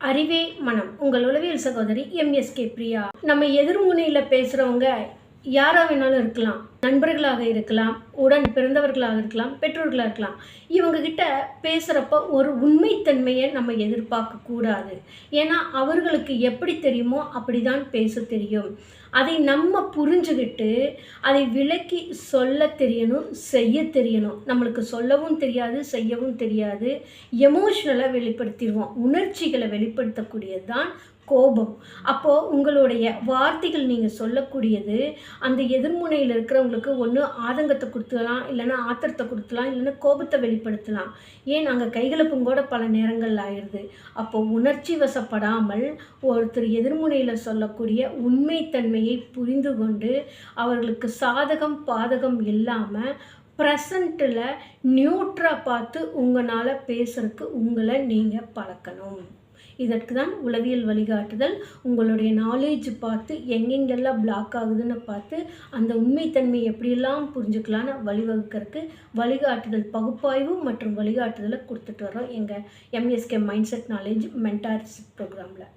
அறிவே மனம். உங்கள் உளவியல் சகோதரி எம்எஸ்கே பிரியா. நம்ம எதிர்முனையில் பேசுகிறவங்க யாராக வேணாலும் இருக்கலாம். நண்பர்களாக இருக்கலாம், உடன் பிறந்தவர்களாக இருக்கலாம், பெற்றோர்களாக இருக்கலாம். இவங்கக்கிட்ட பேசுகிறப்ப ஒரு உண்மைத்தன்மையை நம்ம எதிர்பார்க்கக்கூடாது. ஏன்னா அவர்களுக்கு எப்படி தெரியுமோ அப்படி தான் பேச தெரியும். அதை நம்ம புரிஞ்சுக்கிட்டு அதை விளக்கி சொல்ல தெரியணும், செய்ய தெரியணும். நம்மளுக்கு சொல்லவும் தெரியாது, செய்யவும் தெரியாது. எமோஷ்னலாக வெளிப்படுத்திடுவோம். உணர்ச்சிகளை வெளிப்படுத்தக்கூடியது தான் கோபம். அப்போது உங்களுடைய வார்த்தைகள் நீங்கள் சொல்லக்கூடியது அந்த எதிர்முனையில் இருக்கிறவங்களுக்கு ஒன்று ஆதங்கத்தை கொடுத்துலாம், இல்லைன்னா ஆத்திரத்தை கொடுத்துலாம், இல்லைன்னா கோபத்தை வெளிப்படுத்தலாம். ஏன் நாங்கள் கைகலப்பும் கூட பல நேரங்கள் ஆயிடுது. அப்போது உணர்ச்சி வசப்படாமல் ஒருத்தர் எதிர்முனையில் சொல்லக்கூடிய உண்மைத்தன்மையை புரிந்து கொண்டு அவர்களுக்கு சாதகம் பாதகம் இல்லாமல் ப்ரெசண்ட்டில் நியூட்ராக பார்த்து உங்களால் பேசுகிறதுக்கு உங்களை நீங்கள் பழக்கணும். இதற்கு தான் உளவியல் வழிகாட்டுதல். உங்களுடைய நாலேஜ் பார்த்து எங்கெங்கெல்லாம் பிளாக் ஆகுதுன்னு பார்த்து அந்த உண்மைத்தன்மை எப்படியெல்லாம் புரிஞ்சுக்கலான்னு வழிவகுக்கிறதுக்கு வழிகாட்டுதல் பகுப்பாய்வு மற்றும் வழிகாட்டுதலை கொடுத்துட்டு வரோம் எங்கள் MSK mind set knowledge mentorship ப்ரோக்ராமில்.